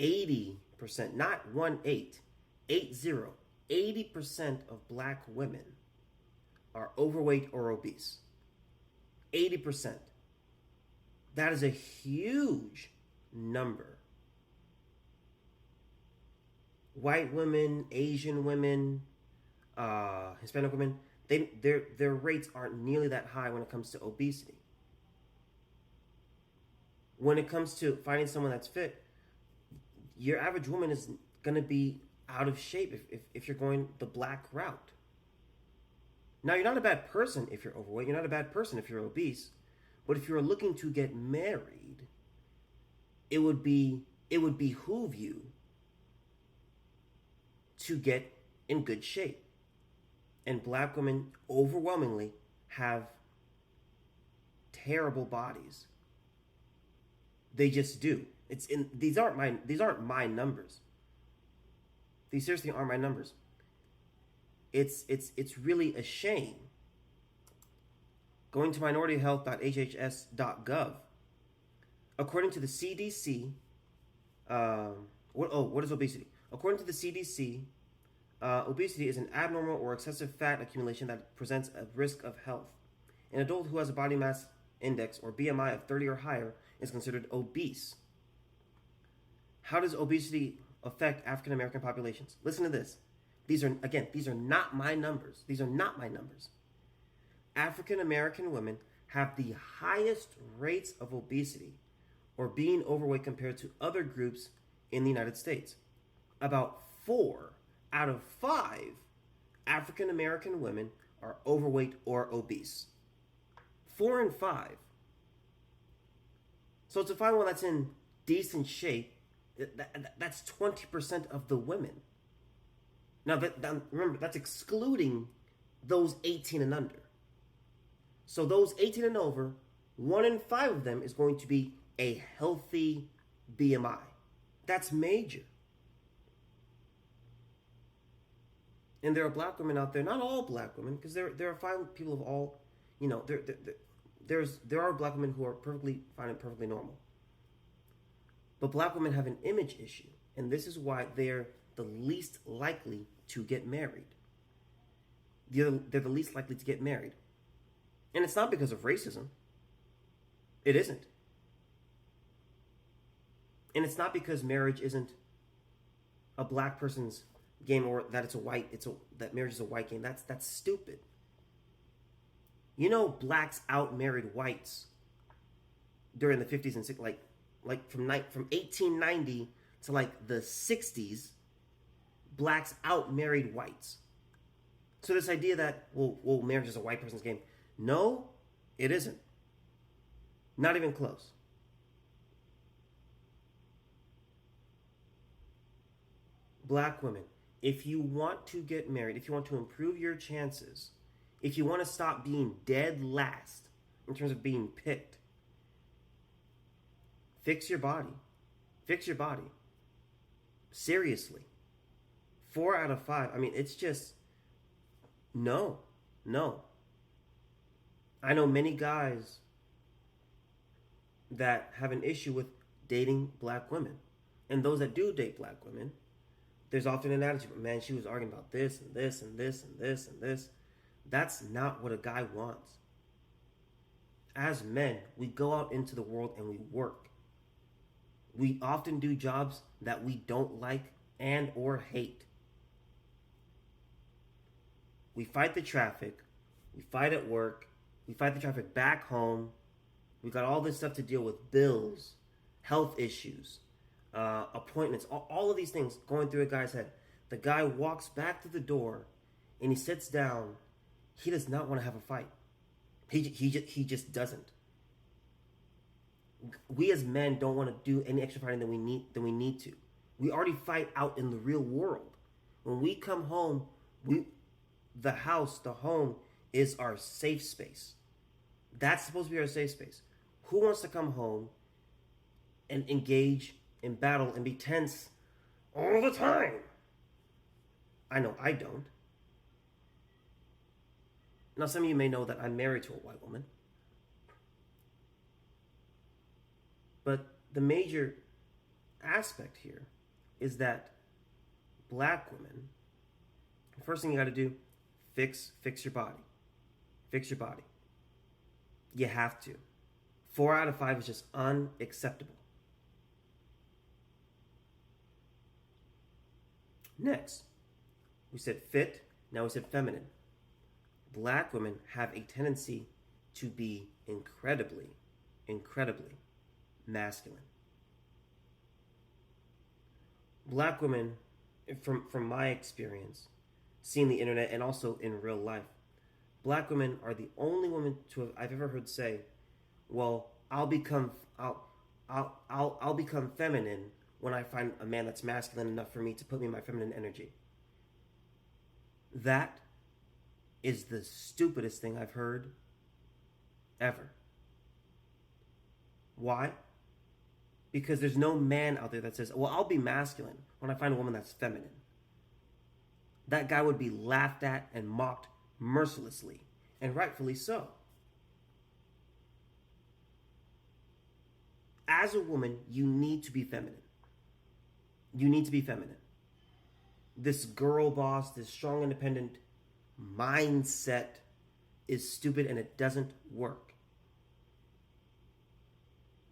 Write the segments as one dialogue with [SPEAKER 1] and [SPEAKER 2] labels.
[SPEAKER 1] 80%, not 1-8, 80, 80% of black women are overweight or obese. 80%. That is a huge number. White women, Asian women, Hispanic women, their rates aren't nearly that high when it comes to obesity. When it comes to finding someone that's fit, your average woman is going to be out of shape if you're going the black route. Now, you're not a bad person if you're overweight. You're not a bad person if you're obese. But if you're looking to get married, it would behoove you to get in good shape. And black women overwhelmingly have terrible bodies. They just do. These aren't my numbers. These seriously aren't my numbers. It's really a shame. Going to minorityhealth.hhs.gov, according to the CDC, what is obesity? According to the CDC, obesity is an abnormal or excessive fat accumulation that presents a risk of health. An adult who has a body mass index or BMI of 30 or higher is considered obese. How does obesity affect African American populations? Listen to this. These are not my numbers. These are not my numbers. African American women have the highest rates of obesity or being overweight compared to other groups in the United States. About 4 out of 5 African American women are overweight or obese. 4 and 5. So to find one that's in decent shape, that's 20% of the women. Now, remember, that's excluding those 18 and under. So those 18 and over, 1 in 5 of them is going to be a healthy BMI. That's major. And there are black women out there, not all black women, because there are fine people of all, there are black women who are perfectly fine and perfectly normal. But black women have an image issue, and this is why they're the least likely to get married. They're the least likely to get married. And it's not because of racism. It isn't. And it's not because marriage isn't a black person's game, or that that marriage is a white game. That's stupid. Blacks out-married whites during the 50s and 60s, like from 1890 to like the 60s, blacks out-married whites. So this idea that, well, marriage is a white person's game. No, it isn't. Not even close. Black women, if you want to get married, if you want to improve your chances, if you want to stop being dead last in terms of being picked, fix your body. Fix your body. Seriously. 4 out of 5. I mean, it's just, no. I know many guys that have an issue with dating black women. And those that do date black women, there's often an attitude, man, she was arguing about this and this and this and this and this. That's not what a guy wants. As men, we go out into the world and we work. We often do jobs that we don't like and or hate. We fight the traffic. We fight at work. We fight the traffic back home. We got all this stuff to deal with, bills, health issues, appointments, all of these things going through a guy's head. The guy walks back to the door and he sits down. He does not want to have a fight. He just doesn't. We as men don't want to do any extra fighting than we need to. We already fight out in the real world. When we come home, the home is our safe space. That's supposed to be our safe space. Who wants to come home and engage in battle and be tense all the time? I know I don't. Now, some of you may know that I'm married to a white woman. But the major aspect here is that black women, the first thing you got to do, fix your body. Fix your body. You have to. 4 out of 5 is just unacceptable. Next, we said fit, now we said feminine. Black women have a tendency to be incredibly masculine. Black women, from my experience, seeing the internet and also in real life, black women are the only women I've ever heard say, "Well, I'll become feminine when I find a man that's masculine enough for me to put me in my feminine energy." That is the stupidest thing I've heard ever. Why? Because there's no man out there that says, "Well, I'll be masculine when I find a woman that's feminine." That guy would be laughed at and mocked mercilessly, and rightfully so. As a woman, you need to be feminine. You need to be feminine. This girl boss, this strong, independent mindset is stupid and it doesn't work.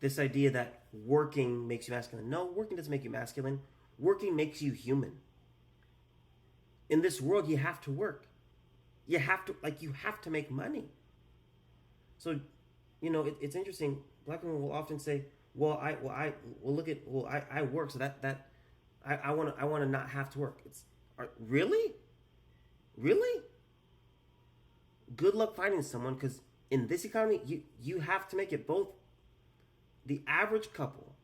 [SPEAKER 1] This idea that working makes you masculine. No, working doesn't make you masculine. Working makes you human. In this world, you have to work. You have to make money. So, it's interesting. Black women will often say, I work, so that I want to not have to work. Really? Good luck finding someone, because in this economy, you have to make it. Both the average couple,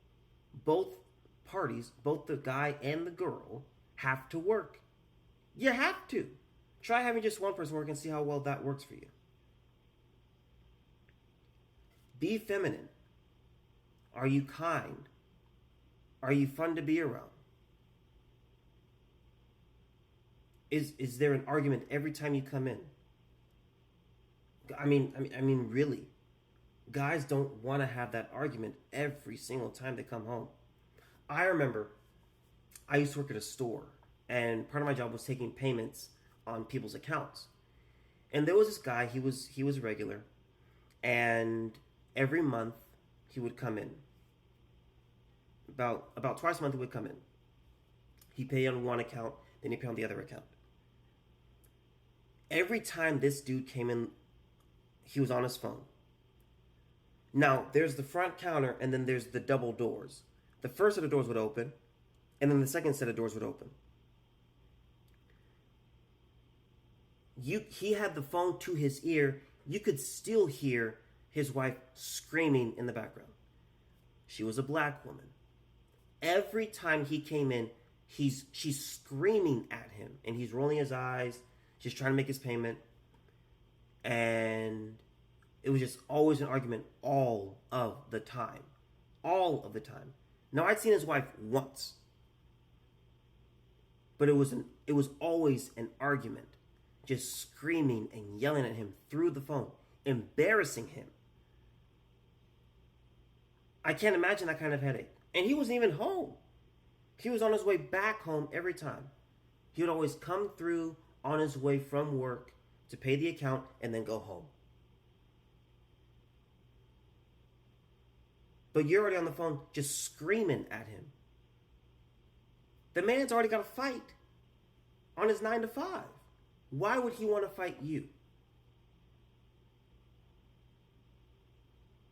[SPEAKER 1] both parties, both the guy and the girl, have to work. You have to. Try having just one person work and see how well that works for you. Be feminine. Are you kind? Are you fun to be around? Is there an argument every time you come in? I mean, really. Guys don't want to have that argument every single time they come home. I remember I used to work at a store, and part of my job was taking payments on people's accounts. And there was this guy, he was regular, and every month he would come in. About twice a month he would come in. He'd pay on one account, then he'd pay on the other account. Every time this dude came in, he was on his phone. Now, there's the front counter, and then there's the double doors. The first set of doors would open, and then the second set of doors would open. He had the phone to his ear. You could still hear his wife screaming in the background. She was a black woman. Every time he came in, she's screaming at him, and he's rolling his eyes. She's trying to make his payment, and it was just always an argument all of the time. All of the time. Now, I'd seen his wife once, but it was always an argument, just screaming and yelling at him through the phone, embarrassing him. I can't imagine that kind of headache. And he wasn't even home. He was on his way back home every time. He would always come through on his way from work to pay the account and then go home. But you're already on the phone just screaming at him. The man's already got a fight on his 9 to 5. Why would he want to fight you?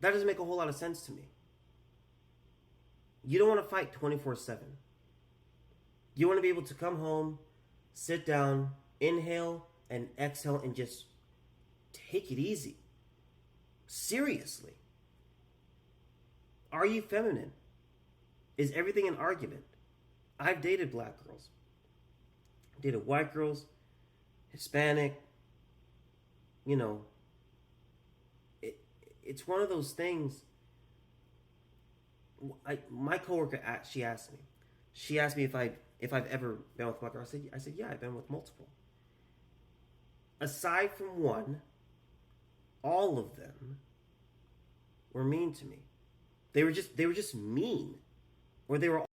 [SPEAKER 1] That doesn't make a whole lot of sense to me. You don't want to fight 24/7. You want to be able to come home, sit down, inhale and exhale, and just take it easy. Seriously. Are you feminine? Is everything an argument? I've dated black girls. I dated white girls, Hispanic. It's one of those things. My coworker, she asked me if I've ever been with a black girl. I said yeah, I've been with multiple. Aside from one, all of them were mean to me. They were just mean, or they were